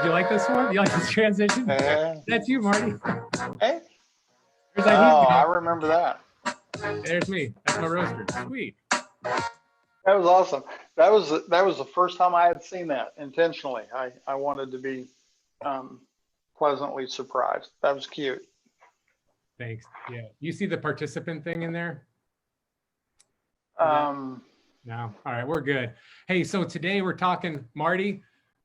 you like this one? You like this transition? Yeah. That's you, Marty. Hey. There's I remember that. There's me. That's my roaster. Sweet. That was awesome. That was the first time I had seen that intentionally. I wanted to be pleasantly surprised. That was cute. Thanks. Yeah. You see the participant thing in there? No. All right, we're good. Hey, so today we're talking, Marty,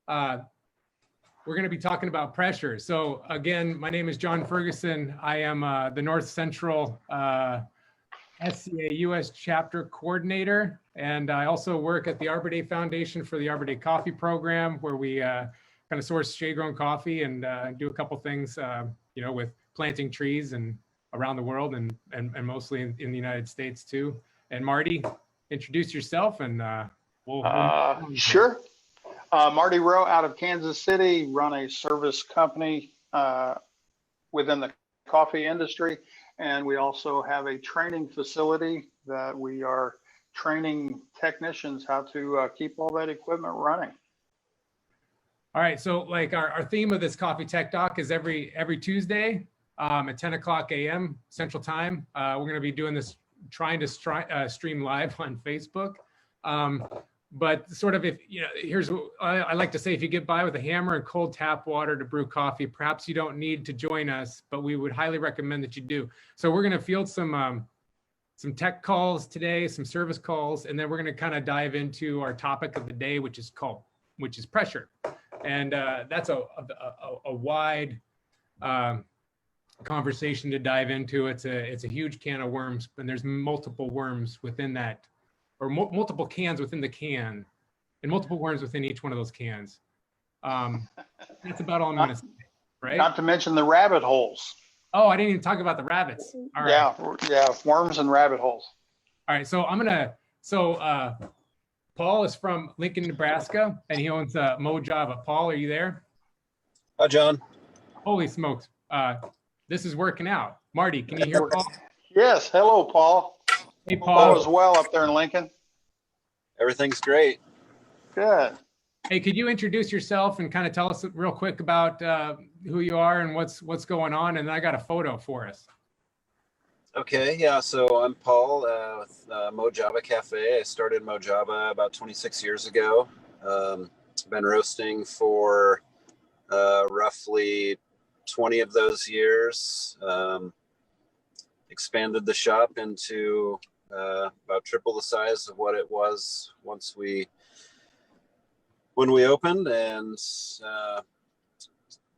we're going to be talking about pressure. So again, my name is John Ferguson. I am the North Central SCA US chapter coordinator. And I also work at the Arbor Day Foundation for the Arbor Day Coffee Program, where we kind of source shade-grown coffee and do a couple things, with planting trees and around the world and mostly in the United States too. And Marty, introduce yourself and we'll sure. Marty Rowe out of Kansas City, run a service company within the coffee industry. And we also have a training facility that we are training technicians how to keep all that equipment running. All right, so like our theme of this Coffee Tech Doc is every Tuesday at 10 o'clock a.m. Central Time. We're going to be doing this, trying to stream live on Facebook. But sort of here's what I like to say: if you get by with a hammer and cold tap water to brew coffee, perhaps you don't need to join us, but we would highly recommend that you do. So we're going to field some tech calls today, some service calls, and then we're going to kind of dive into our topic of the day, which is pressure. And that's a wide conversation to dive into. It's a huge can of worms, and there's multiple worms within that, or multiple cans within the can, and multiple worms within each one of those cans. That's about all I'm going to say, right? Not to mention the rabbit holes. Oh, I didn't even talk about the rabbits. All right. Yeah, worms and rabbit holes. All right, so Paul is from Lincoln, Nebraska, and he owns MoJava. Paul, are you there? Hi, John. Holy smokes. This is working out. Marty, can you hear Paul? Yes. Hello, Paul. Hey, Paul. All is well up there in Lincoln. Everything's great. Good. Hey, could you introduce yourself and kind of tell us real quick about who you are and what's going on? And I got a photo for us. Okay, yeah, so I'm Paul with MoJava Cafe. I started MoJava about 26 years ago. Been roasting for roughly 20 of those years. Expanded the shop into about triple the size of what it was when we opened, and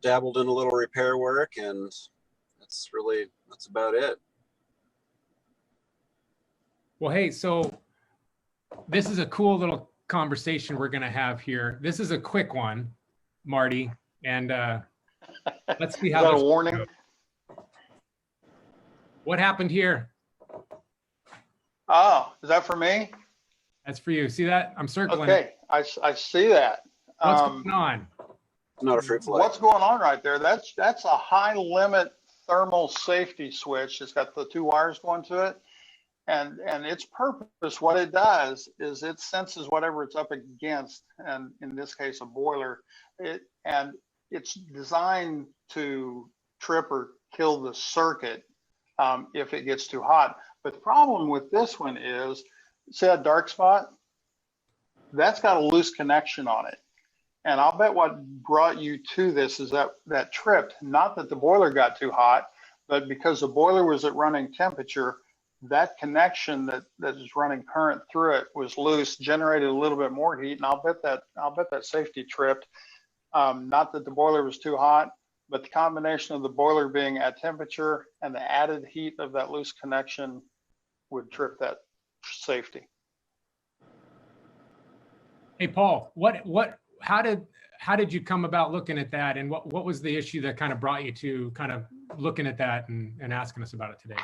dabbled in a little repair work, and that's about it. Well, hey, so this is a cool little conversation we're going to have here. This is a quick one, Marty, and let's see how is that this a warning? goes. What happened here? Oh, is that for me? That's for you. See that? I'm circling. Okay, I see that. What's going on? Not a fruit fly. What's going on right there? That's a high limit thermal safety switch. It's got the two wires going to it. And its purpose, what it does is it senses whatever it's up against, and in this case, a boiler. It's designed to trip or kill the circuit if it gets too hot. But the problem with this one is, see that dark spot? That's got a loose connection on it. And I'll bet what brought you to this is that tripped, not that the boiler got too hot, but because the boiler was at running temperature, that connection that is running current through it was loose, generated a little bit more heat, and I'll bet that safety tripped. Not that the boiler was too hot, but the combination of the boiler being at temperature and the added heat of that loose connection would trip that safety. Hey, Paul, how did you come about looking at that, and what was the issue that kind of brought you to kind of looking at that and asking us about it today?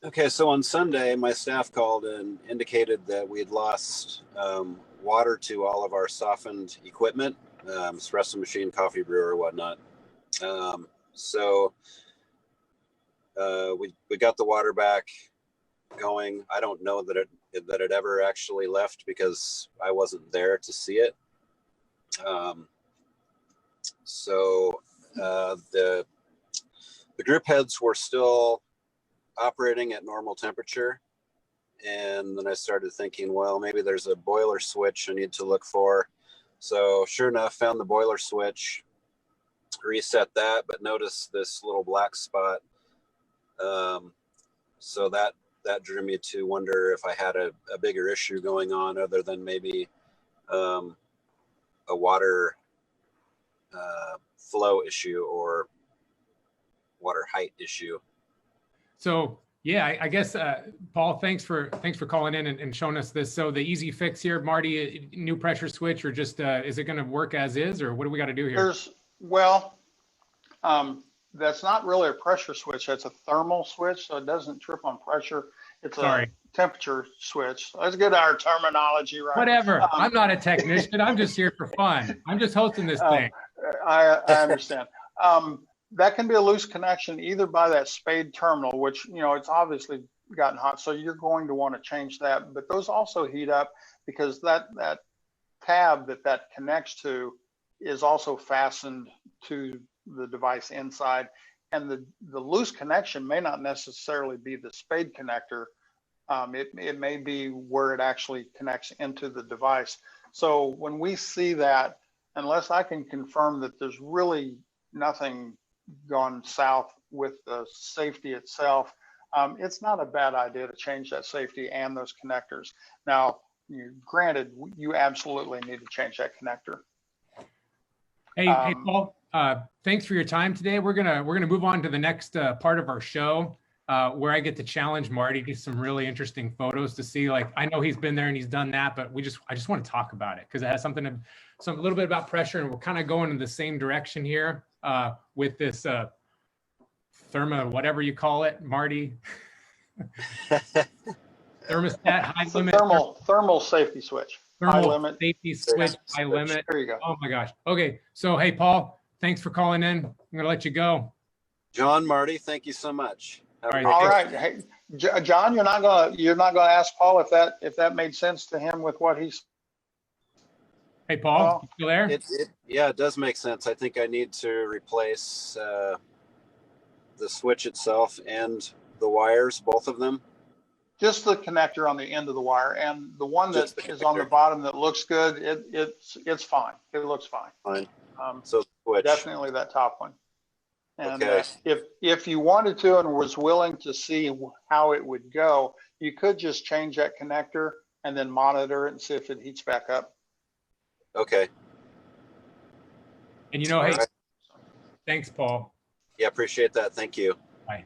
Okay, so on Sunday, my staff called and indicated that we had lost water to all of our softened equipment, espresso machine, coffee brewer, whatnot. So we got the water back going. I don't know that it ever actually left because I wasn't there to see it. So the group heads were still operating at normal temperature. And then I started thinking, well, maybe there's a boiler switch I need to look for. So sure enough, found the boiler switch, reset that, but noticed this little black spot. So that drew me to wonder if I had a bigger issue going on other than maybe a water flow issue or water height issue. So yeah, I guess Paul, thanks for calling in and showing us this. So the easy fix here, Marty, new pressure switch, or just is it going to work as is, or what do we got to do here? That's not really a pressure switch. That's a thermal switch, so it doesn't trip on pressure. It's a temperature switch. Let's get our terminology right. Whatever. I'm not a technician. I'm just here for fun. I'm just hosting this thing. I understand. That can be a loose connection either by that spade terminal, which, it's obviously gotten hot. So you're going to want to change that. But those also heat up because that tab that connects to is also fastened to the device inside. And the loose connection may not necessarily be the spade connector. It may be where it actually connects into the device. So when we see that, unless I can confirm that there's really nothing gone south with the safety itself, it's not a bad idea to change that safety and those connectors. Now, granted, you absolutely need to change that connector. Hey, Paul, thanks for your time today. We're gonna move on to the next part of our show, where I get to challenge Marty to get some really interesting photos to see. Like, I know he's been there and he's done that, but I just want to talk about it because it has a little bit about pressure, and we're kind of going in the same direction here with this thermo, whatever you call it, Marty. Thermostat, high limit. Thermal safety switch. High limit. Safety switch, high limit. There you go. Oh my gosh. Okay. So, hey, Paul, thanks for calling in. I'm going to let you go. John, Marty, thank you so much. All right. Hey, John, you're not gonna ask Paul if that made sense to him with what he's. Hey, Paul, you still there? Yeah, it does make sense. I think I need to replace the switch itself and the wires, both of them. Just the connector on the end of the wire, and the one that is on the bottom that looks good, it's fine. It looks fine. Fine. So switch. Definitely that top one. And okay. If you wanted to and was willing to see how it would go, you could just change that connector and then monitor it and see if it heats back up. Okay. And hey, right. Thanks, Paul. Yeah, appreciate that. Thank you. Bye.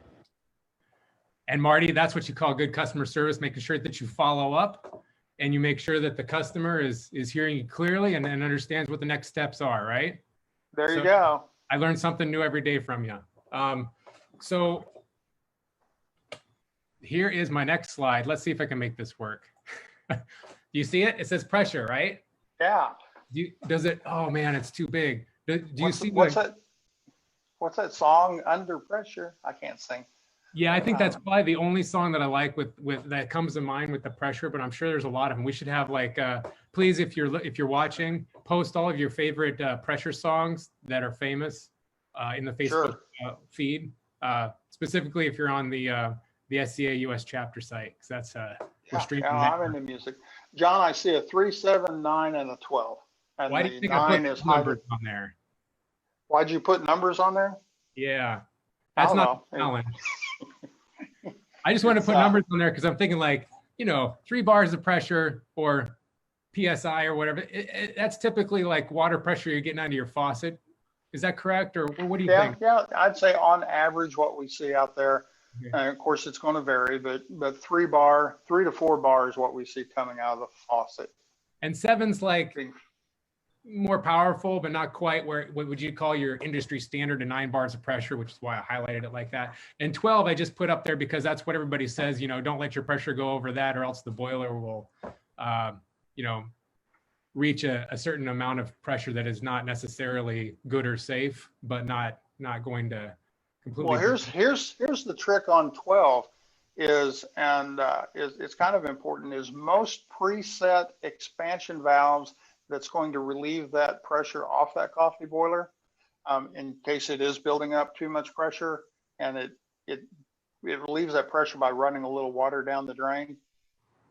And Marty, that's what you call good customer service, making sure that you follow up and you make sure that the customer is hearing you clearly and understands what the next steps are, right? There you go. I learn something new every day from you. So here is my next slide. Let's see if I can make this work. Do you see it? It says pressure, right? Yeah. Does it? Oh man, it's too big. Do you see? What's that song? Under Pressure? I can't sing. Yeah, I think that's probably the only song that I like with that comes to mind with the pressure, but I'm sure there's a lot of them. We should have please, if you're watching, post all of your favorite pressure songs that are famous in the Facebook feed. Specifically, if you're on the SCA US chapter site, because that's we're streaming. Yeah, I'm into music. John, I see a 3, 7, 9, and a 12. And why do you think I put numbers on there? Why'd you put numbers on there? Yeah, that's not talent. I just want to put numbers on there because I'm thinking 3 bars of pressure or PSI or whatever. That's typically like water pressure you're getting out of your faucet. Is that correct? Or what do you think? Yeah, I'd say on average what we see out there. And of course, it's going to vary, but 3 to 4 bars is what we see coming out of the faucet. And 7's more powerful, but not quite what would you call your industry standard of 9 bars of pressure, which is why I highlighted it like that. And 12, I just put up there because that's what everybody says, don't let your pressure go over that or else the boiler will, reach a certain amount of pressure that is not necessarily good or safe, but not going to completely. Well, here's the trick on 12 is it's kind of important is most preset expansion valves that's going to relieve that pressure off that coffee boiler in case it is building up too much pressure, and it relieves that pressure by running a little water down the drain.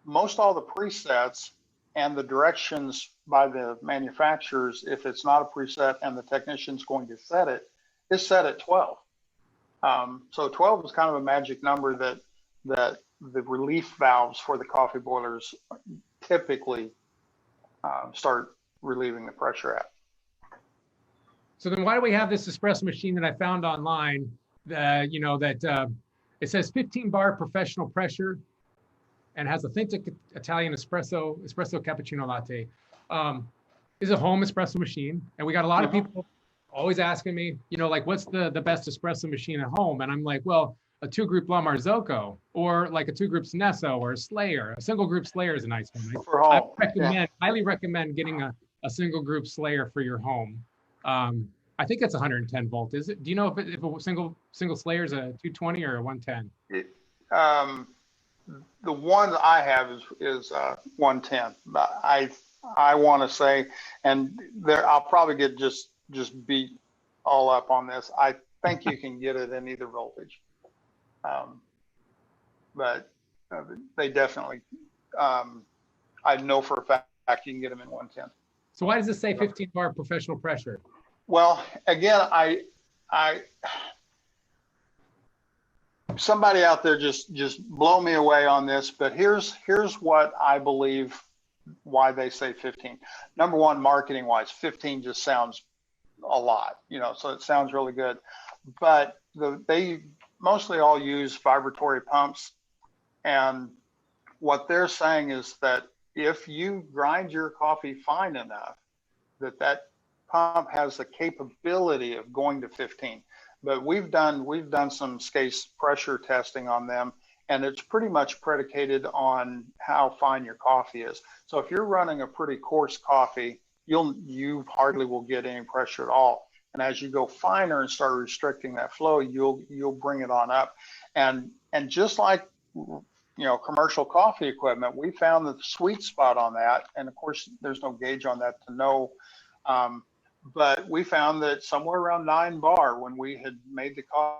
Most all the presets and the directions by the manufacturers, if it's not a preset and the technician's going to set it, is set at 12. So 12 is kind of a magic number that the relief valves for the coffee boilers typically start relieving the pressure at. So then why do we have this espresso machine that I found online that, it says 15 bar professional pressure and has authentic Italian espresso cappuccino latte. Is a home espresso machine. And we got a lot of people always asking me, like, what's the best espresso machine at home? And I'm like, well, a 2-group La Marzocco, or like a 2-group Snesso or a Slayer. A single group Slayer is a nice one. For home. I highly recommend getting a single group Slayer for your home. I think it's 110 volt. Is it? Do you know if a single Slayer is a 220 or a 110? The one that I have is 110. But I want to say, and there I'll probably get just beat all up on this. I think you can get it in either voltage, but they definitely. I know for a fact you can get them in 110. So why does this say 15 bar professional pressure? Well, again, somebody out there just blow me away on this, but here's what I believe why they say 15. Number one, marketing wise, 15 just sounds a lot, so it sounds really good, but they mostly all use vibratory pumps, and what they're saying is that if you grind your coffee fine enough, that pump has the capability of going to 15. But we've done some SCASE pressure testing on them, and it's pretty much predicated on how fine your coffee is. So if you're running a pretty coarse coffee, you hardly will get any pressure at all. And as you go finer and start restricting that flow, you'll bring it on up. And just like commercial coffee equipment, we found the sweet spot on that. And of course, there's no gauge on that to know. But we found that somewhere around 9 bar, when we had made the coffee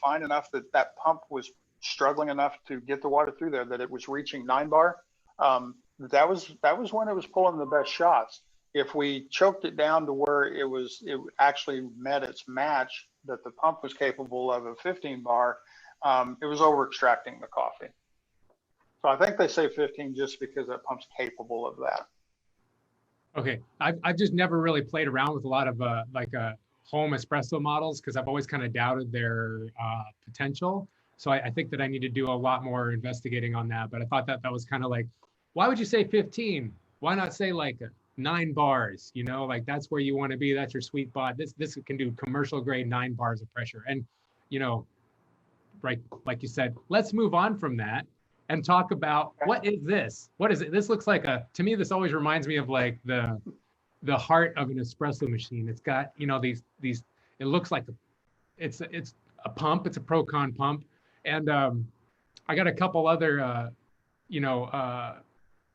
fine enough that pump was struggling enough to get the water through there, that it was reaching 9 bar, that was when it was pulling the best shots. If we choked it down to where it actually met its match that the pump was capable of 15 bar, it was over extracting the coffee. So I think they say 15 just because that pump's capable of that. Okay, I've just never really played around with a lot of home espresso models because I've always kind of doubted their potential. So I think that I need to do a lot more investigating on that. But I thought that was kind of like, why would you say 15? Why not say like 9 bars? Like that's where you want to be. That's your sweet spot. This can do commercial grade 9 bars of pressure. And right, like you said, let's move on from that and talk about what is this? What is it? This looks like to me, this always reminds me of like the heart of an espresso machine. It's got, these, it looks like it's a pump. It's a Procon pump. And I got a couple other,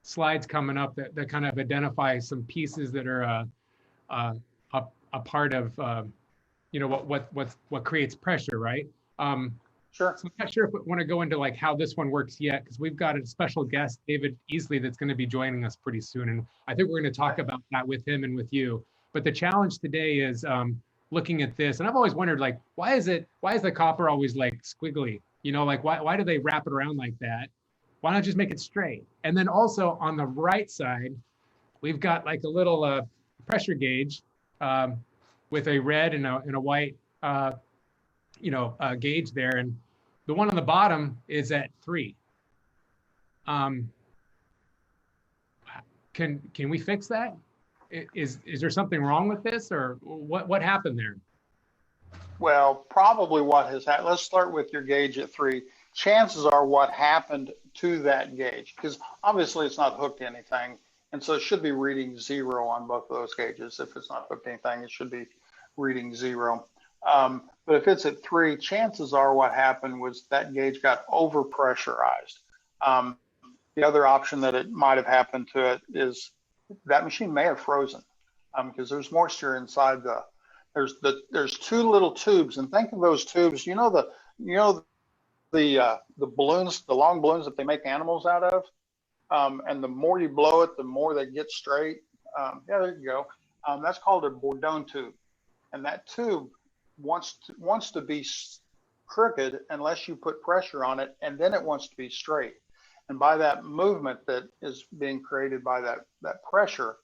slides coming up that kind of identify some pieces that are a part of, what creates pressure, right? Sure. So I'm not sure if we want to go into like how this one works yet, because we've got a special guest, David Easley, that's going to be joining us pretty soon. And I think we're going to talk about that with him and with you. But the challenge today is looking at this. And I've always wondered, like, why is the copper always like squiggly? Like why do they wrap it around like that? Why not just make it straight? And then also on the right side, we've got like a little pressure gauge with a red and a white gauge there, and the one on the bottom is at 3. Can we fix that? Is there something wrong with this, or what happened there? Well, probably what has happened. Let's start with your gauge at 3. Chances are what happened to that gauge, because obviously it's not hooked to anything, and so it should be reading 0 on both of those gauges. If it's not hooked to anything, it should be reading 0. But if it's at 3, chances are what happened was that gauge got overpressurized. The other option that it might have happened to it is that machine may have frozen. because there's moisture inside there's two little tubes, and think of those tubes. The balloons, the long balloons that they make animals out of, and the more you blow it, the more they get straight. Yeah, there you go. That's called a Bourdon tube, and that tube wants to be crooked unless you put pressure on it, and then it wants to be straight. And by that movement that is being created by that pressure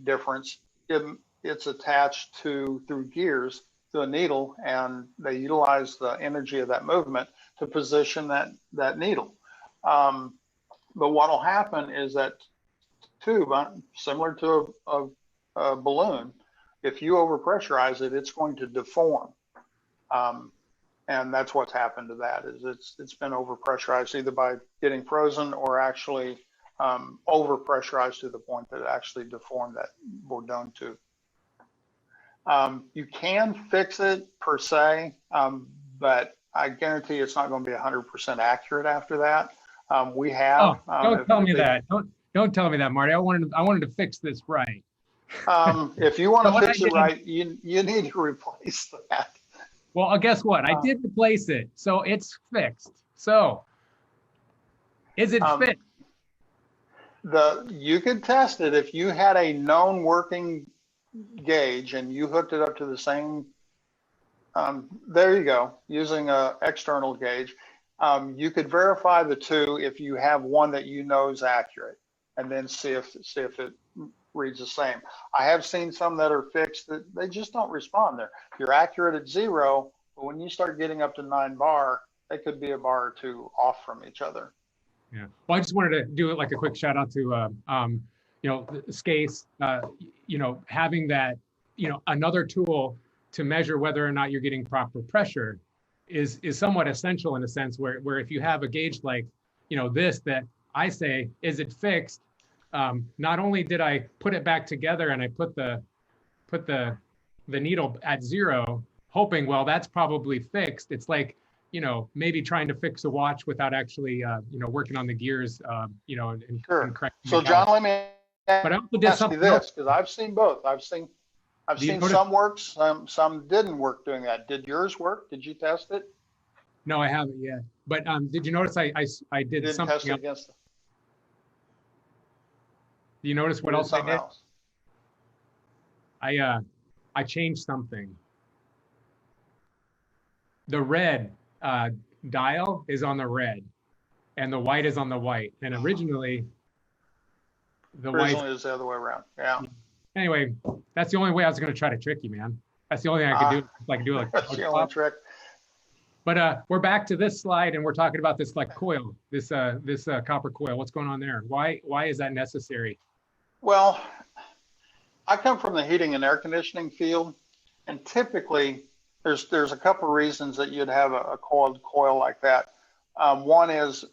difference, it's attached through gears to a needle, and they utilize the energy of that movement to position that needle. But what will happen is that tube, similar to a balloon, if you overpressurize it, it's going to deform. And that's what's happened to that, is it's been overpressurized either by getting frozen or actually overpressurized to the point that it actually deformed that Bourdon tube. You can fix it per se, but I guarantee it's not going to be 100% accurate after that. We have. Don't tell me that. Don't tell me that, Marty. I wanted to fix this right. If you want to fix it right, you need to replace that. Well, guess what? I did replace it, so it's fixed. So, is it fixed? You could test it if you had a known working gauge and you hooked it up to the same. There you go. Using an external gauge, you could verify the two if you have one that you know is accurate, and then see if it reads the same. I have seen some that are fixed that they just don't respond there. You're accurate at 0, but when you start getting up to 9 bar, they could be a bar or two off from each other. Yeah. Well, I just wanted to do it like a quick shout out to, SCASE, having that, another tool to measure whether or not you're getting proper pressure is somewhat essential in a sense where if you have a gauge like, this, that I say, is it fixed? Not only did I put it back together and I put the needle at 0, hoping, well, that's probably fixed. It's like, maybe trying to fix a watch without actually, working on the gears, and Sure. and correcting So the John, balance. let me But I also did ask you something this, else. because I've seen both. I've seen notice- some work, some didn't work doing that. Did yours work? Did you test it? No, I haven't yet. But did you notice I did You didn't something test it else? against Do you notice what else I something did? else. I changed something. The red dial is on the red, and the white is on the white. And originally, the white. Originally it was the other way around. Yeah. Anyway, that's the only way I was going to try to trick you, man. That's the only thing I could do. Like do like. That's the only trick. But we're back to this slide, and we're talking about this like coil, this copper coil. What's going on there? Why is that necessary? Well, I come from the heating and air conditioning field, and typically there's a couple of reasons that you'd have a coiled coil like that. One is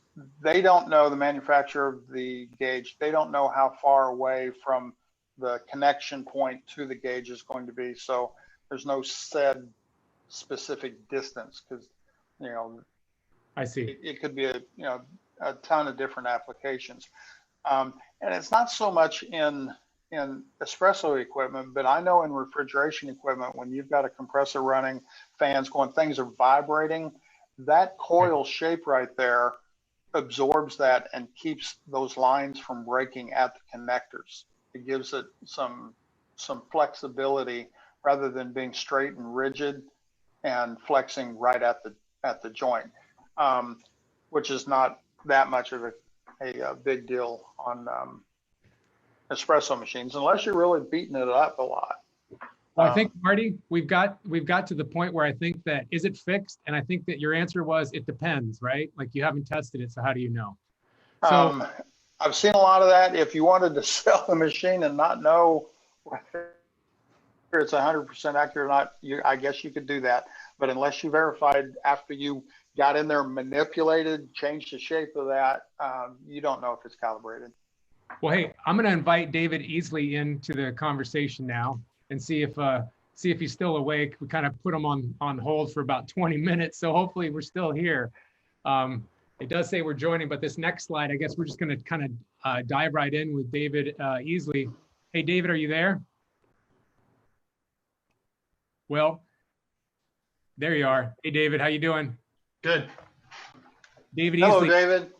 they don't know, the manufacturer of the gauge, they don't know how far away from the connection point to the gauge is going to be. So there's no said specific distance, because I see. it could be a ton of different applications. And it's not so much in espresso equipment, but I know in refrigeration equipment, when you've got a compressor running, fans going, things are vibrating, that coil shape right there absorbs that and keeps those lines from breaking at the connectors. It gives it some flexibility rather than being straight and rigid and flexing right at the joint, which is not that much of a big deal on espresso machines, unless you're really beating it up a lot. Well, I think, Marty, we've got to the point where I think that, is it fixed? And I think that your answer was, it depends, right? Like you haven't tested it, so how do you know? So I've seen a lot of that. If you wanted to sell the machine and not know whether it's 100% accurate or not, I guess you could do that. But unless you verified after you got in there, manipulated, changed the shape of that, you don't know if it's calibrated. Well, hey, I'm going to invite David Easley into the conversation now and see if he's still awake. We kind of put him on hold for about 20 minutes, so hopefully we're still here. It does say we're joining, but this next slide, I guess we're just going to kind of dive right in with David Easley. Hey, David, are you there? Well, there you are. Hey, David, how you doing? Good. David Hello, Easley, David.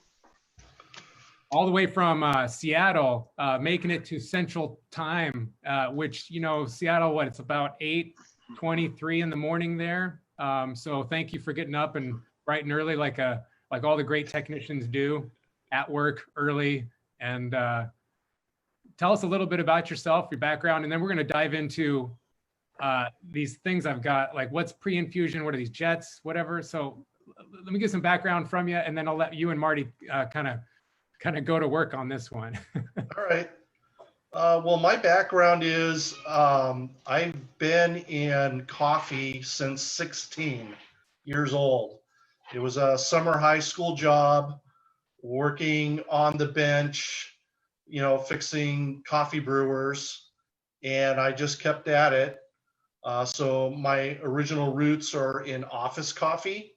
all the way from Seattle, making it to Central Time, which, you know, Seattle, what, it's about 8:23 in the morning there. So thank you for getting up and bright and early like all the great technicians do, at work early. And tell us a little bit about yourself, your background, and then we're going to dive into these things I've got, like what's pre-infusion, what are these jets, whatever. So let me get some background from you, and then I'll let you and Marty kind of go to work on this one. All right. Well, my background is I've been in coffee since 16 years old. It was a summer high school job, working on the bench, you know, fixing coffee brewers, and I just kept at it. So my original roots are in office coffee.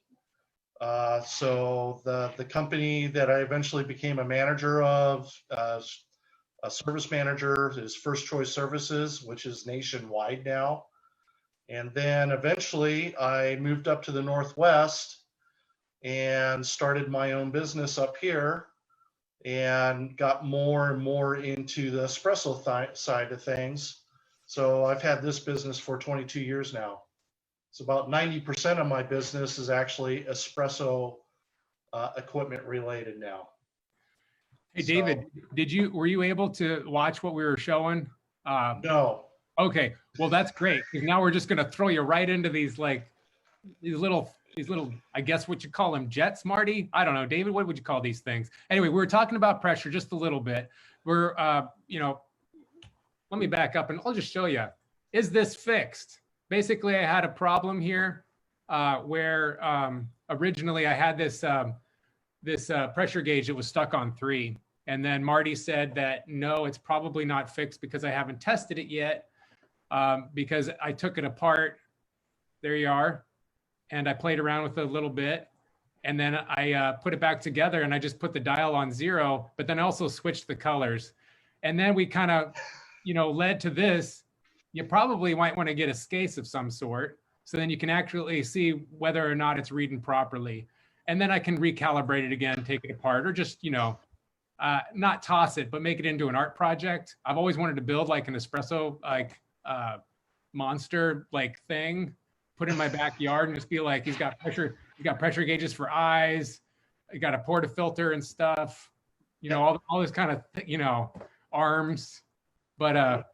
So the company that I eventually became a manager of, a service manager, is First Choice Services, which is nationwide now. And then eventually I moved up to the Northwest and started my own business up here and got more and more into the espresso side of things. So I've had this business for 22 years now. It's about 90% of my business is actually espresso equipment related now. Hey, David, were you able to watch what we were showing? No. Okay, well, that's great, because now we're just going to throw you right into these little, I guess what you call them, jets, Marty? I don't know, David, what would you call these things? Anyway, we were talking about pressure just a little bit. We're, let me back up and I'll just show you. Is this fixed? Basically, I had a problem here where originally I had this pressure gauge that was stuck on 3. And then Marty said that, no, it's probably not fixed because I haven't tested it yet, because I took it apart. There you are. And I played around with it a little bit. And then I put it back together and I just put the dial on 0, but then also switched the colors. And then we kind of, led to this. You probably might want to get a scase of some sort, so then you can actually see whether or not it's reading properly. And then I can recalibrate it again, take it apart, or just, not toss it, but make it into an art project. I've always wanted to build like an espresso, monster thing, put in my backyard and just be like, he's got pressure gauges for eyes. He got a portafilter and stuff, all this kind of, arms, but,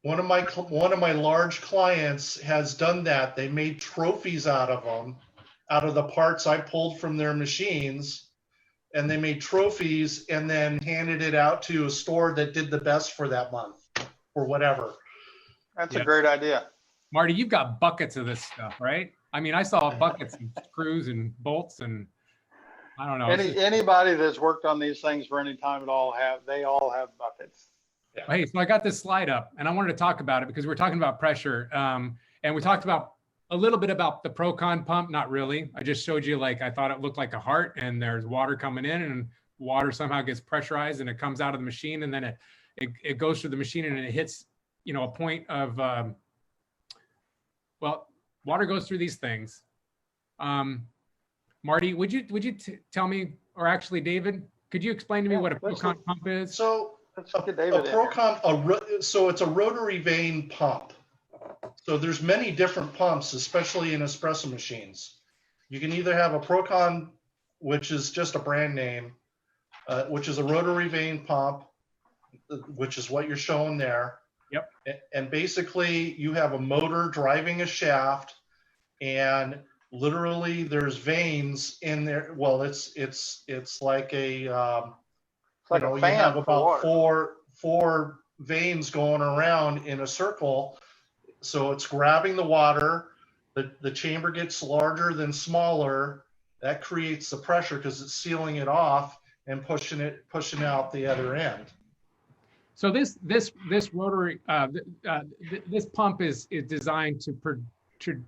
One of my large clients has done that. They made trophies out of them, out of the parts I pulled from their machines, and they made trophies and then handed it out to a store that did the best for that month or whatever. That's a great idea. Marty, you've got buckets of this stuff, right? I mean, I saw buckets and screws and bolts, and I don't know. Anybody that's worked on these things for any time at all they all have buckets. Yeah. Hey, so I got this slide up and I wanted to talk about it because we're talking about pressure. And we talked about a little bit about the Procon pump, not really. I just showed you, I thought it looked like a heart and there's water coming in and water somehow gets pressurized and it comes out of the machine and then it goes through the machine and it hits, a point of, water goes through these things. Marty, would you tell me, or actually David, could you explain to me what a Procon pump is? So Let's a get David in. Procon, so it's a rotary vane pump. So there's many different pumps, especially in espresso machines. You can either have a Procon, which is just a brand name, which is a rotary vane pump, which is what you're showing there. Yep. And basically you have a motor driving a shaft, and literally there's veins in there. Well, it's like a, Like a fan, you have about for four veins going around in a circle. So it's grabbing the water. The chamber gets larger than smaller. That creates the pressure because it's sealing it off and pushing out the other end. So this rotary, this pump is designed to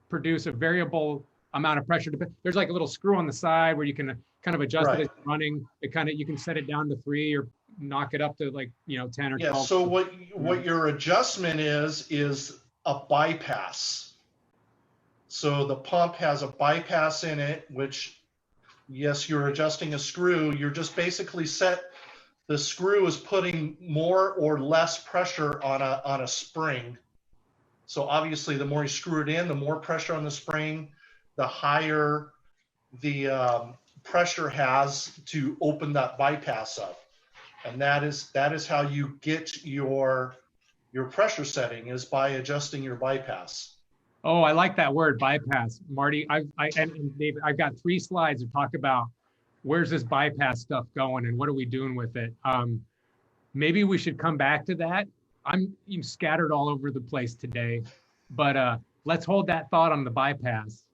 produce a variable amount of pressure. There's like a little screw on the side where you can kind of adjust it as it's running. You can set it down to 3 or knock it up to 10 or 12. Yeah. So what your adjustment is a bypass. So the pump has a bypass in it, which, yes, you're adjusting a screw. You're just basically the screw is putting more or less pressure on a spring. So obviously, the more you screw it in, the more pressure on the spring, the higher the pressure has to open that bypass up. And that is how you get your pressure setting, is by adjusting your bypass. Oh, I like that word, bypass, Marty. And David, I've got 3 slides to talk about where's this bypass stuff going and what are we doing with it. Maybe we should come back to that. I'm scattered all over the place today, but let's hold that thought on the bypass,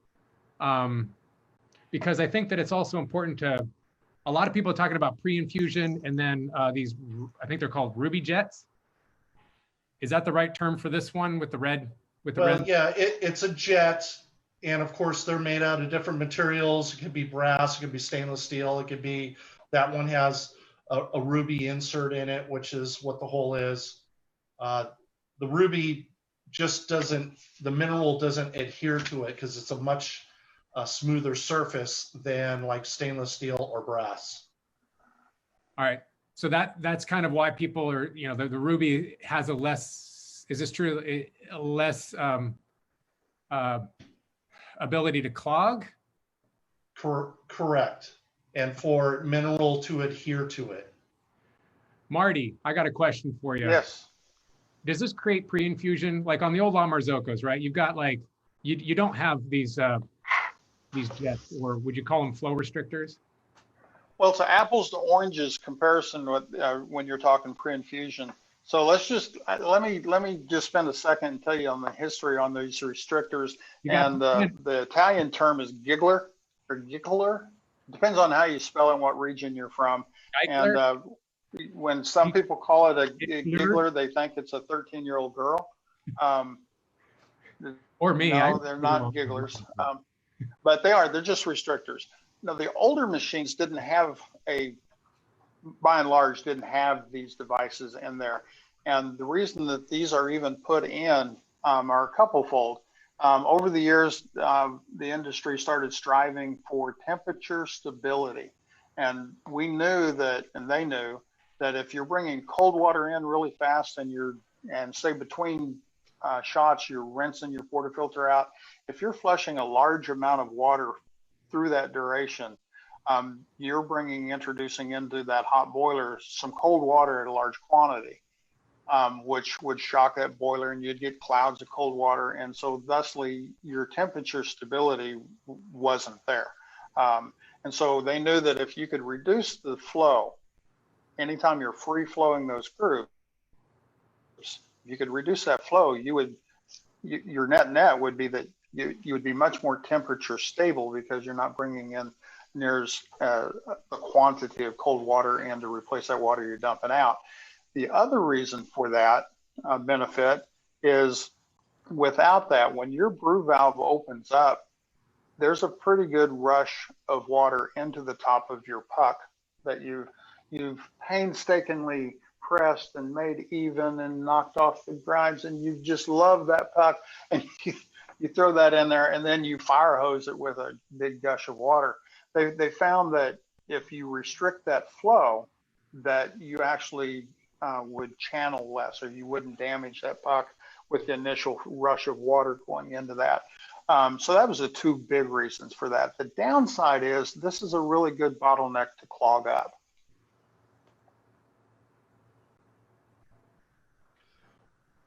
because I think that it's also important to. A lot of people are talking about pre-infusion and then these, I think they're called Ruby jets. Is that the right term for this one with the red? Well, yeah, it's a jet, and of course they're made out of different materials. It could be brass, it could be stainless steel, it could be, that one has a ruby insert in it, which is what the hole is. The ruby just doesn't, the mineral doesn't adhere to it because it's a much smoother surface than like stainless steel or brass. All right, so that's kind of why people are, the ruby has a less. Is this true? A less ability to clog? Correct. And for mineral to adhere to it. Marty, I got a question for you. Yes. Does this create pre-infusion? Like on the old La Marzocco's, right? You've got like, you don't have these jets, or would you call them flow restrictors? Well, it's an apples to oranges comparison with when you're talking pre-infusion. So let's just let me just spend a second and tell you on the history on these restrictors. And the Italian term is giggler or giggler. Depends on how you spell it and what region you're from. Geigler? And when some people call it a giggler, they think it's a 13-year-old girl. Or me. No, they're not gigglers. But they're just restrictors. Now, the older machines didn't have by and large, didn't have these devices in there. And the reason that these are even put in are a couple-fold. Over the years, the industry started striving for temperature stability. And we knew that, and they knew, that if you're bringing cold water in really fast and say between shots, you're rinsing your portafilter out, if you're flushing a large amount of water through that duration, you're introducing into that hot boiler some cold water at a large quantity, which would shock that boiler and you'd get clouds of cold water. And so thusly your temperature stability wasn't there. And so they knew that if you could reduce the flow, anytime you're free flowing those grooves, you could reduce that flow, your net would be that you would be much more temperature stable because you're not bringing in near a quantity of cold water in to replace that water you're dumping out. The other reason for that benefit is without that, when your brew valve opens up, there's a pretty good rush of water into the top of your puck that you've painstakingly pressed and made even and knocked off the grinds, and you just love that puck, and you throw that in there and then you fire hose it with a big gush of water. They found that if you restrict that flow, that you actually would channel less, or you wouldn't damage that puck with the initial rush of water going into that. So that was the 2 big reasons for that. The downside is this is a really good bottleneck to clog up.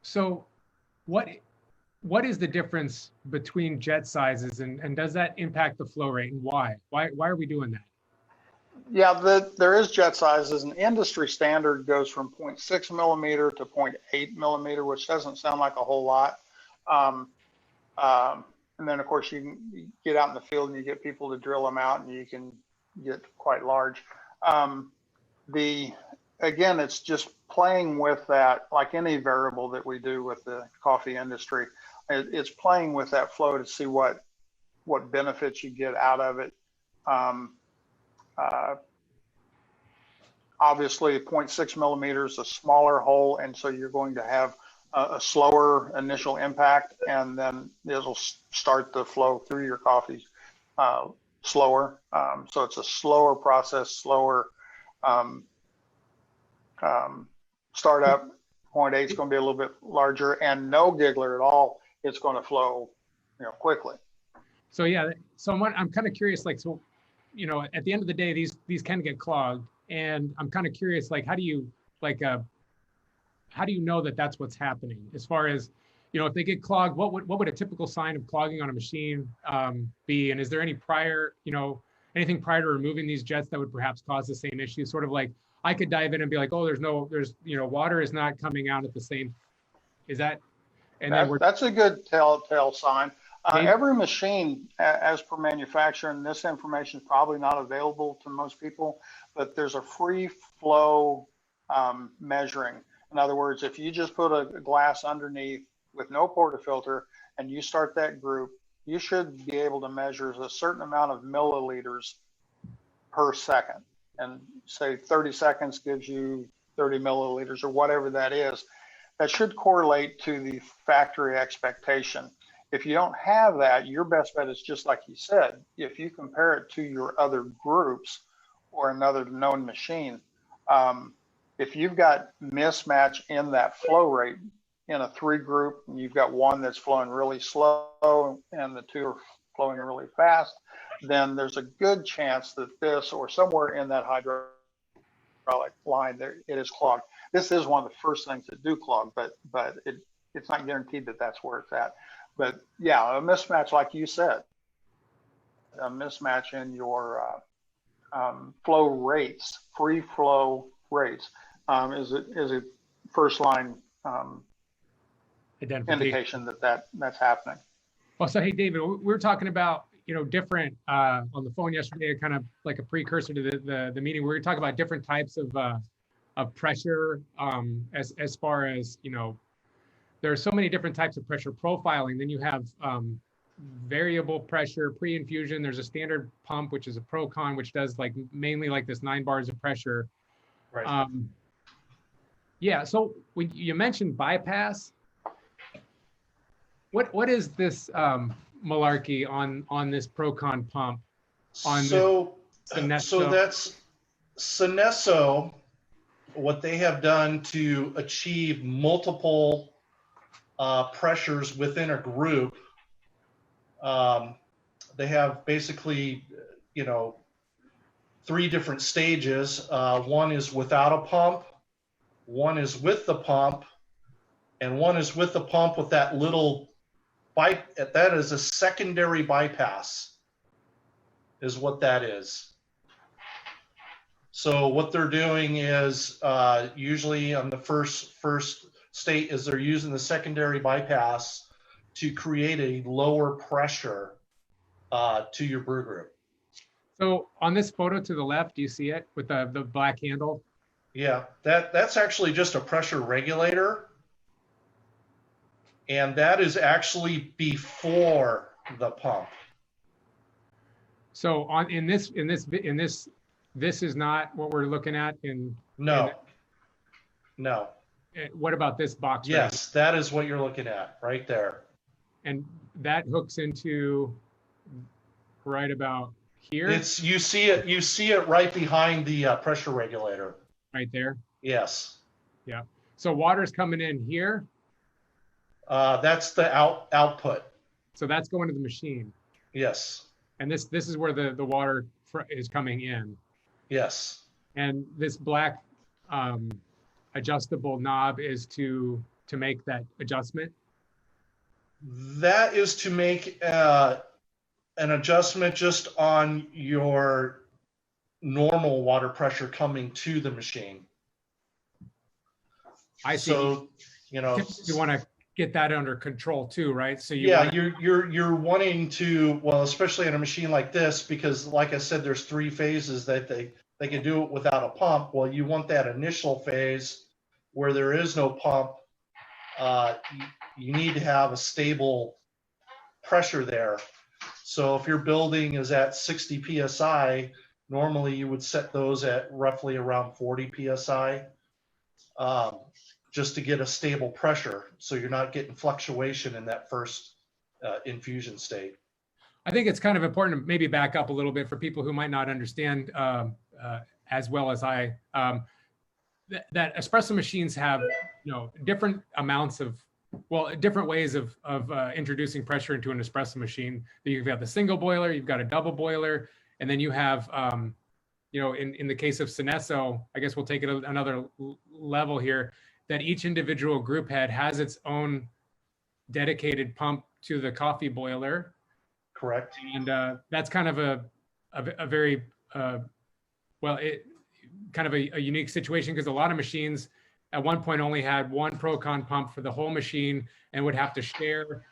So what is the difference between jet sizes, and does that impact the flow rate, and why? Why are we doing that? Yeah, there is jet sizes. An industry standard goes from 0.6 millimeter to 0.8 millimeter, which doesn't sound like a whole lot. And then, of course, you get out in the field and you get people to drill them out, and you can get quite large. Again, it's just playing with that, like any variable that we do with the coffee industry. It's playing with that flow to see what benefits you get out of it. Obviously 0.6 millimeters, a smaller hole, and so you're going to have a slower initial impact, and then it'll start to flow through your coffee slower. So it's a slower process, slower startup. Point 8 is going to be a little bit larger, and no giggler at all. It's going to flow, quickly. So yeah, I'm kind of curious, like, so, at the end of the day, these can get clogged, and I'm kind of curious, like, how do you know that that's what's happening? As far as, if they get clogged, what would a typical sign of clogging on a machine be? And is there any anything prior to removing these jets that would perhaps cause the same issue? Sort of like, I could dive in and be like, oh, water is not coming out at the same. Is that? And that's a good telltale sign. Every machine, as per manufacturer, and this information is probably not available to most people, but there's a free flow measuring. In other words, if you just put a glass underneath with no portafilter and you start that group, you should be able to measure a certain amount of milliliters per second. And say 30 seconds gives you 30 milliliters or whatever that is. That should correlate to the factory expectation. If you don't have that, your best bet is just like you said. If you compare it to your other groups or another known machine, if you've got mismatch in that flow rate in a 3 group, and you've got one that's flowing really slow and the 2 are flowing really fast, then there's a good chance that this or somewhere in that hydraulic line there, it is clogged. This is one of the first things that do clog, but it's not guaranteed that that's where it's at. But yeah, a mismatch, like you said, a mismatch in your flow rates, free flow rates, is a first line indication that's happening. Well, so hey, David, we were talking about different on the phone yesterday, kind of like a precursor to the meeting. We were talking about different types of pressure, as far as there are so many different types of pressure profiling. Then you have variable pressure pre-infusion. There's a standard pump, which is a Procon, which does like mainly like this 9 bars of pressure. Right. Yeah. So when you mentioned bypass, what is this malarkey on this Procon pump? So that's Synesso. What they have done to achieve multiple pressures within a group, they have basically 3 different stages. One is without a pump, one is with the pump, and one is with the pump with that little that is a secondary bypass, is what that is. So what they're doing is usually on the first state is they're using the secondary bypass to create a lower pressure to your brew group. So on this photo to the left, do you see it with the black handle? Yeah, that's actually just a pressure regulator. And that is actually before the pump. So this is not what we're looking at No. What about this box? Yes, that is what you're looking at right there. And that hooks into right about here. You see it right behind the pressure regulator. Right there. Yes. Yeah. So water's coming in here. That's the output. So that's going to the machine. Yes. And this is where the water is coming in. Yes. And this black adjustable knob is to make that adjustment. That is to make an adjustment just on your normal water pressure coming to the machine. I see. So, you want to get that under control too, right? So you're wanting to, well, especially in a machine like this, because like I said, there's 3 phases that they can do it without a pump. Well, you want that initial phase where there is no pump. You need to have a stable pressure there. So if your building is at 60 PSI, normally you would set those at roughly around 40 PSI. just to get a stable pressure, so you're not getting fluctuation in that first infusion state. I think it's kind of important to maybe back up a little bit for people who might not understand as well as I. That espresso machines have, different amounts of, different ways of introducing pressure into an espresso machine. You've got the single boiler, you've got a double boiler, and then you have, in the case of Synesso, I guess we'll take it another level here, that each individual group head has its own dedicated pump to the coffee boiler. Correct. And that's kind of a very, kind of a unique situation, because a lot of machines at one point only had one Procon pump for the whole machine and would have to share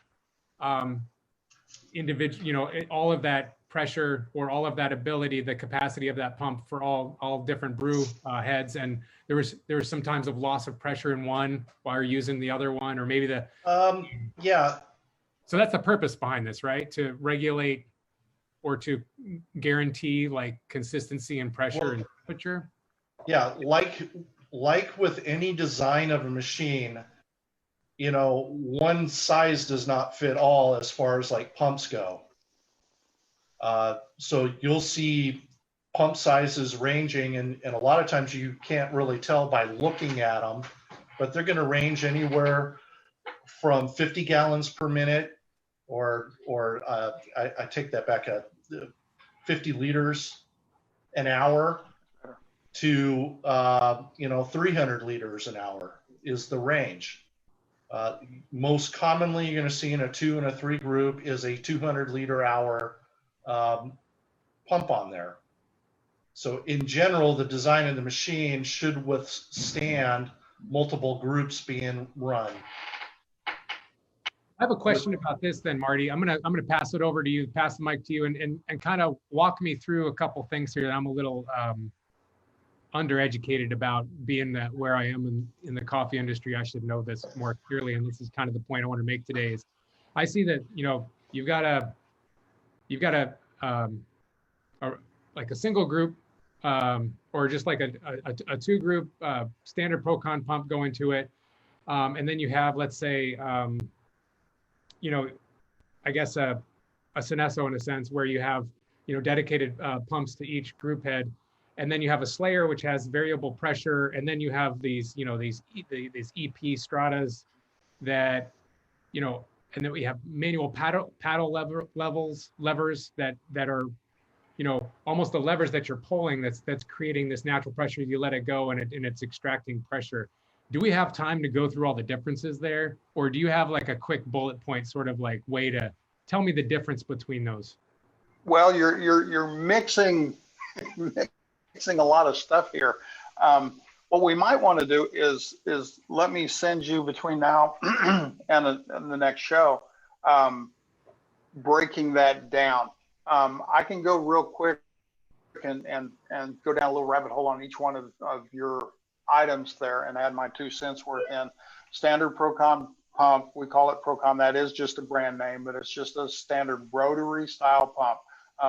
individual, all of that pressure or all of that ability, the capacity of that pump for all different brew heads. And there was sometimes of loss of pressure in one while you're using the other one, or maybe the yeah. So that's the purpose behind this, right? To regulate or to guarantee like consistency and pressure and temperature. Yeah, like with any design of a machine, one size does not fit all as far as like pumps go. So you'll see pump sizes ranging, and a lot of times you can't really tell by looking at them, but they're going to range anywhere from 50 gallons per minute, or I take that back, 50 liters an hour to 300 liters an hour is the range. Most commonly you're going to see in a 2 and a 3 group is a 200 liter hour pump on there. So in general, the design of the machine should withstand multiple groups being run. I have a question about this then, Marty. I'm gonna pass it over to you, pass the mic to you, and kind of walk me through a couple things here that I'm a little undereducated about, being that where I am in the coffee industry. I should know this more clearly, and this is kind of the point I want to make today. Is I see that you've got a like a single group or just like a 2 group standard Procon pump going to it, and then you have, let's say, I guess a Synesso in a sense, where you have dedicated pumps to each group head. And then you have a Slayer, which has variable pressure, and then you have these these EP stratas that and then we have manual paddle levers that are almost the levers that you're pulling that's creating this natural pressure. You let it go and it's extracting pressure. Do we have time to go through all the differences there, or do you have like a quick bullet point sort of like way to tell me the difference between those? Well, you're mixing a lot of stuff here. What we might want to do is let me send you between now and the next show, breaking that down. I can go real quick and go down a little rabbit hole on each one of your items there and add my 2 cents worth in. Standard Procon pump, we call it Procon. That is just a brand name, but it's just a standard rotary style pump.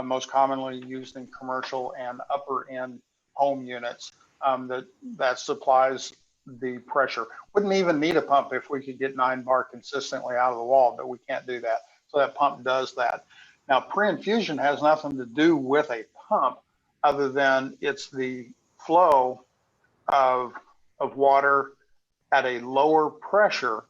Most commonly used in commercial and upper end home units, that supplies the pressure. Wouldn't even need a pump if we could get 9 bar consistently out of the wall, but we can't do that. So that pump does that. Now, pre-infusion has nothing to do with a pump other than it's the flow of water at a lower pressure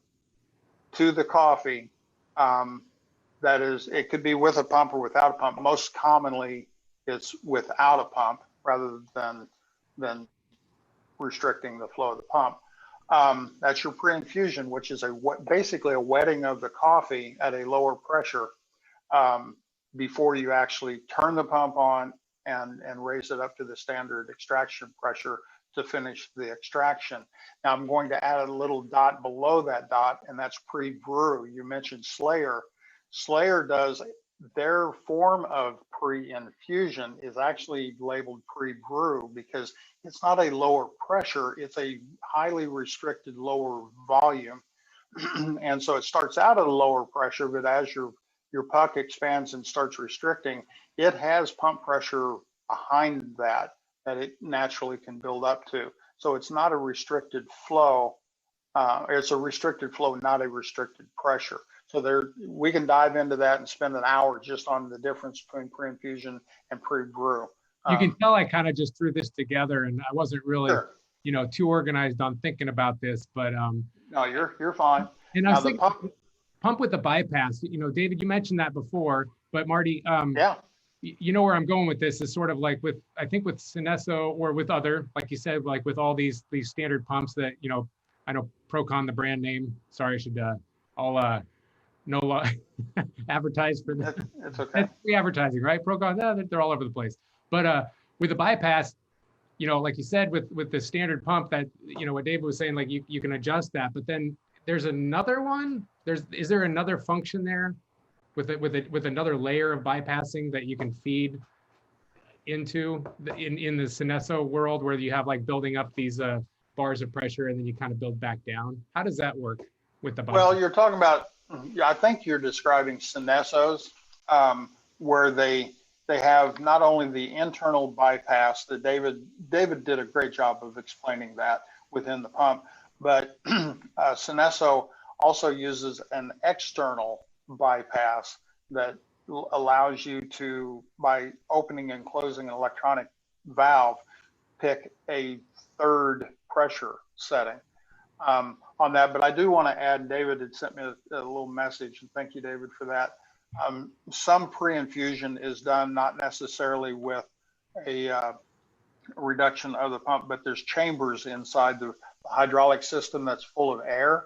to the coffee. That is, it could be with a pump or without a pump. Most commonly, it's without a pump rather than restricting the flow of the pump. That's your pre-infusion, which is basically a wetting of the coffee at a lower pressure before you actually turn the pump on and raise it up to the standard extraction pressure to finish the extraction. Now I'm going to add a little dot below that dot, and that's pre-brew. You mentioned Slayer. Slayer does, their form of pre-infusion is actually labeled pre-brew because it's not a lower pressure, it's a highly restricted lower volume. And so it starts out at a lower pressure, but as your puck expands and starts restricting, it has pump pressure behind that it naturally can build up to. So it's not a restricted flow It's a restricted flow, not a restricted pressure. So we can dive into that and spend an hour just on the difference between pre-infusion and pre-brew. You can tell I kind of just threw this together, and I wasn't really, Sure. Too organized on thinking about this, but No, you're fine. and I Now was the thinking, pump, pump with the bypass. David, you mentioned that before, but Marty, yeah, you know where I'm going with this is sort of like I think with Synesso or with other, like you said, like with all these standard pumps that, I know Procon, the brand name. Sorry, I should, I'll no advertise for them. it's okay. That's free advertising, right? Procon, they're all over the place. But with the bypass, like you said, with the standard pump that, what David was saying, like you can adjust that, but then there's another one. Is there another function there with another layer of bypassing that you can feed into in the Synesso world where you have like building up these bars of pressure and then you kind of build back down? How does that work with the bypass? Well, you're talking about, I think you're describing Synessos, where they have not only the internal bypass that David did a great job of explaining that within the pump, but Synesso also uses an external bypass that allows you to, by opening and closing an electronic valve, pick a third pressure setting on that. But I do want to add, David had sent me a little message, and thank you, David, for that. Some pre-infusion is done not necessarily with a reduction of the pump, but there's chambers inside the hydraulic system that's full of air.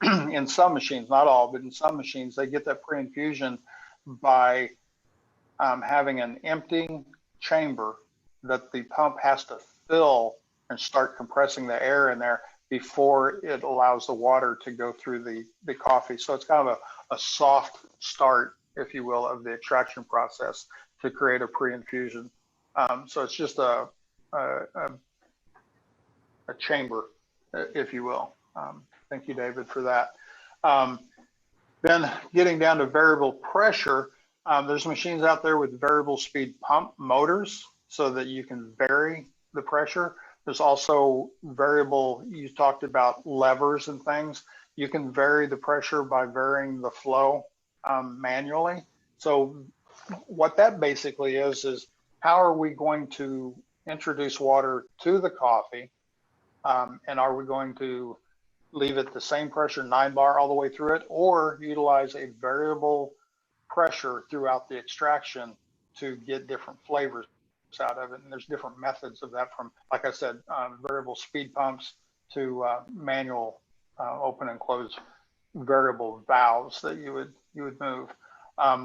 In some machines, not all, but in some machines, they get that pre-infusion by having an emptying chamber that the pump has to fill and start compressing the air in there before it allows the water to go through the coffee. So it's kind of a soft start, if you will, of the extraction process to create a pre-infusion. So it's just a chamber, if you will. Thank you, David, for that. Then getting down to variable pressure, there's machines out there with variable speed pump motors so that you can vary the pressure. There's also variable, you talked about levers and things. You can vary the pressure by varying the flow manually. So what that basically is how are we going to introduce water to the coffee? And are we going to leave it the same pressure, 9 bar all the way through it, or utilize a variable pressure throughout the extraction to get different flavors out of it? And there's different methods of that, from, like I said, variable speed pumps to manual open and close variable valves that you would move,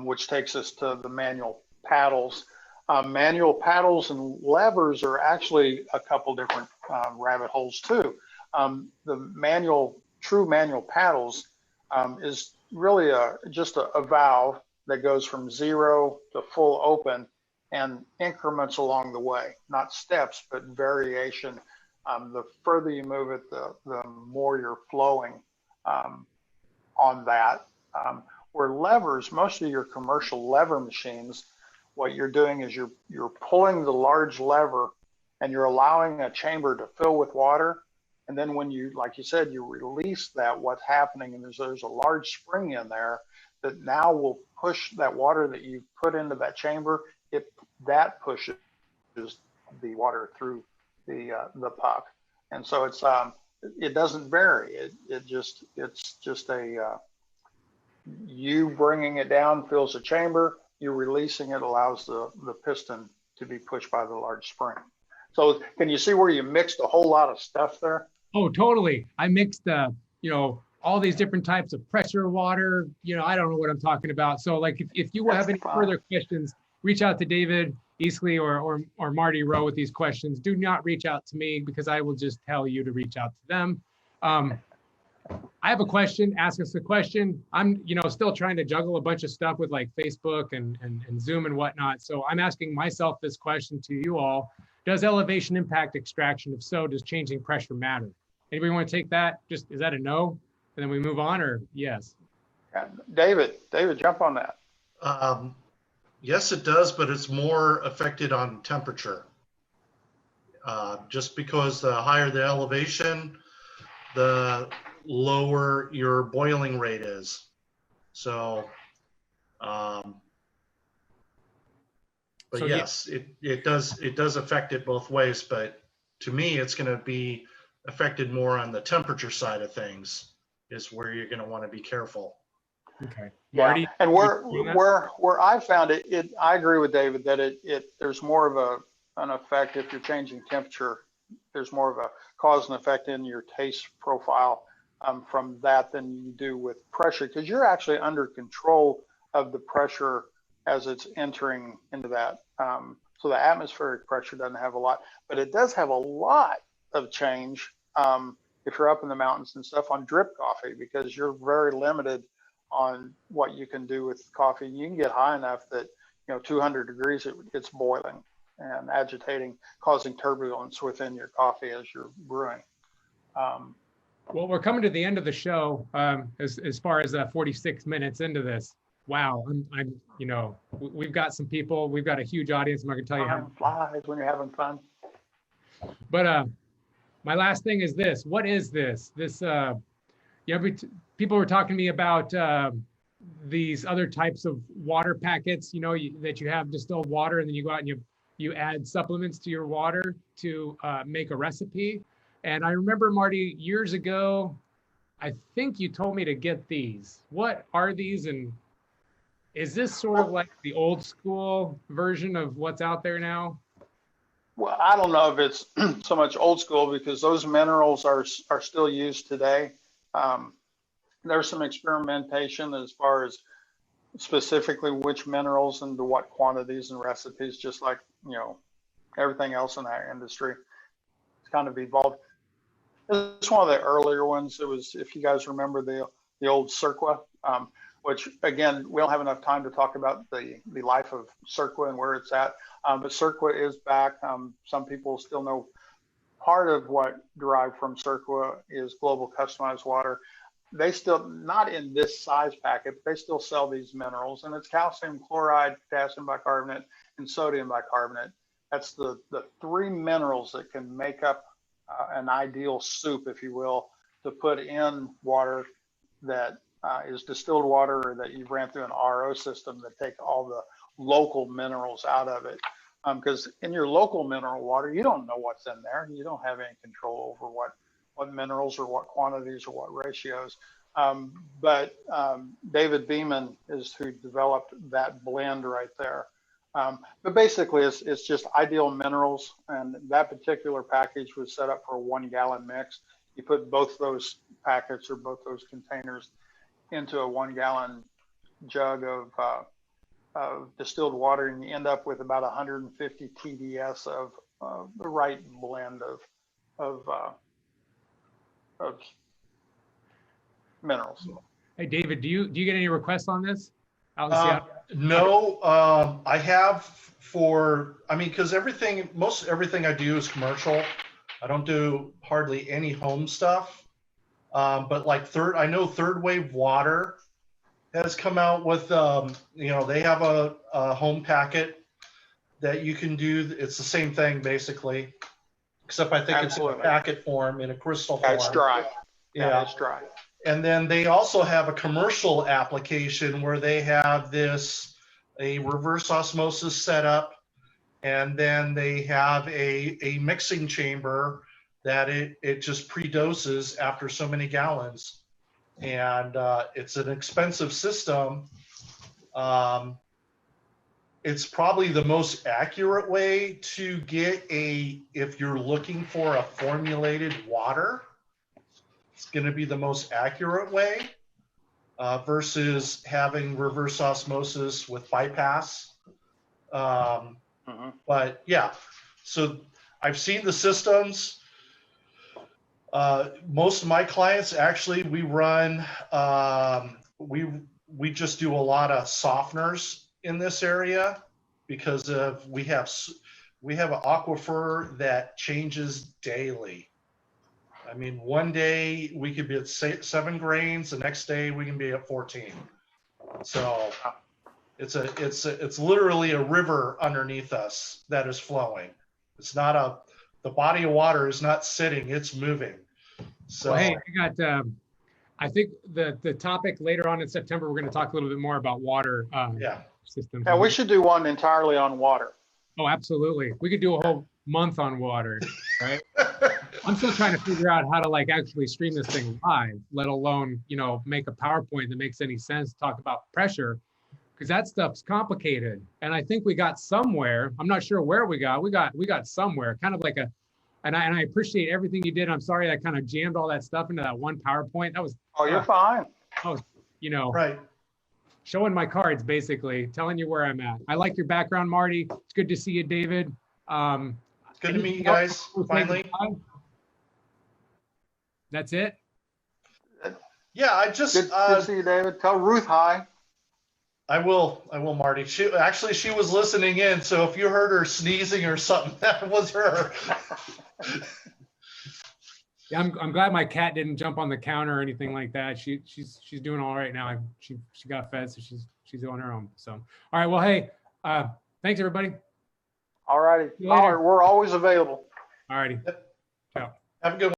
which takes us to the manual paddles. Manual paddles and levers are actually a couple different rabbit holes too. The true manual paddles is really just a valve that goes from 0 to full open and increments along the way, not steps, but variation. The further you move it, the more you're flowing on that. Where levers, most of your commercial lever machines, what you're doing is you're pulling the large lever and you're allowing a chamber to fill with water. And then when you, like you said, you release that, what's happening, and there's a large spring in there that now will push that water that you put into that chamber, that pushes the water through the puck. And so it doesn't vary. It's just you bringing it down fills the chamber, you releasing it allows the piston to be pushed by the large spring. So can you see where you mixed a whole lot of stuff there? Oh, totally. I mixed, all these different types of pressure water. I don't know what I'm talking about. So like, if you have any further questions, reach out to David Easley or Marty Rowe with these questions. Do not reach out to me because I will just tell you to reach out to them. I have a question, ask us a question. I'm, still trying to juggle a bunch of stuff with like Facebook and Zoom and whatnot. So I'm asking myself this question to you all. Does elevation impact extraction? If so, does changing pressure matter? Anybody want to take that? Is that a no? And then we move on, or yes? Yeah. David, jump on that. Yes, it does, but it's more affected on temperature. Just because the higher the elevation, the lower your boiling rate is. So, but So yes, it does affect it both ways. But to me, it's going to be affected more on the temperature side of things, is where you're going to want to be careful. Okay. Yeah, Marty? and where I found it, I agree with David that there's more of an effect if you're changing temperature. There's more of a cause and effect in your taste profile from that than you do with pressure, because you're actually under control of the pressure as it's entering into that. So the atmospheric pressure doesn't have a lot, but it does have a lot of change if you're up in the mountains and stuff on drip coffee, because you're very limited on what you can do with coffee. You can get high enough that 200 degrees it's boiling and agitating, causing turbulence within your coffee as you're brewing. Well, we're coming to the end of the show as far as 46 minutes into this. Wow, we've got some people, we've got a huge audience. I'm not gonna tell you how. Time flies when you're having fun. But my last thing is this. What is this? People were talking to me about these other types of water packets, that you have distilled water, and then you go out and you add supplements to your water to make a recipe. And I remember, Marty, years ago, I think you told me to get these. What are these, and is this sort of like the old school version of what's out there now? Well, I don't know if it's so much old school, because those minerals are still used today. There's some experimentation as far as specifically which minerals and to what quantities and recipes, just like everything else in our industry. It's kind of evolved. It's one of the earlier ones. It was, if you guys remember the old Cirqua, which again, we don't have enough time to talk about the life of Cirqua and where it's at. But Cirqua is back. Some people still know part of what derived from Cirqua is Global Customized Water. They still, not in this size packet, but they still sell these minerals, and it's calcium chloride, potassium bicarbonate, and sodium bicarbonate. That's the three minerals that can make up an ideal soup, if you will, to put in water that is distilled water, or that you've ran through an RO system that take all the local minerals out of it. Because in your local mineral water, you don't know what's in there. You don't have any control over what minerals or what quantities or what ratios. But David Beeman is who developed that blend right there. But basically, it's just ideal minerals, and that particular package was set up for a 1 gallon mix. You put both those packets or both those containers into a 1 gallon jug of distilled water, and you end up with about 150 TDS of the right blend of minerals. Hey, David, do you get any requests on this? No, I have because most everything I do is commercial. I don't do hardly any home stuff. But like I know Third Wave Water has come out with, they have a home packet that you can do. It's the same thing basically, except I think It's in a packet form, in a crystal form. It's dry. Yeah, it's dry. And then they also have a commercial application where they have a reverse osmosis setup, and then they have a mixing chamber that it just pre-doses after so many gallons. And it's an expensive system. It's probably the most accurate way to get if you're looking for a formulated water, it's going to be the most accurate way versus having reverse osmosis with bypass. But yeah, so I've seen the systems. Most of my clients, actually, we run, we just do a lot of softeners in this area because we have an aquifer that changes daily. I mean, one day we could be at 7 grains, the next day we can be at 14. So it's literally a river underneath us that is flowing. It's not the body of water is not sitting, it's moving. So Well, hey, I got, I think the topic later on in September, we're going to talk a little bit more about water yeah, systems. Yeah, we should do one entirely on water. Oh, absolutely. We could do a whole month on water, right? I'm still trying to figure out how to like actually stream this thing live, let alone, you know, make a PowerPoint that makes any sense, talk about pressure, because that stuff's complicated. And I think we got somewhere. I'm not sure where we got somewhere, kind of like a, and I appreciate everything you did. I'm sorry I kind of jammed all that stuff into that one PowerPoint. That was, Oh, you're fine. you know, right. showing my cards, basically telling you where I'm at. I like your background, Marty. It's good to see you, David. It's good to meet you guys. Finally. That's it. Yeah, I just Good to see you, David. Tell Ruth hi. I will, Marty. She was listening in, so if you heard her sneezing or something, that was her. Yeah, I'm glad my cat didn't jump on the counter or anything like that. She's doing all right now. She got fed, so she's on her own. So, all right. Well, hey, thanks everybody. All righty. See you later. We're always available. All righty. Have a good one.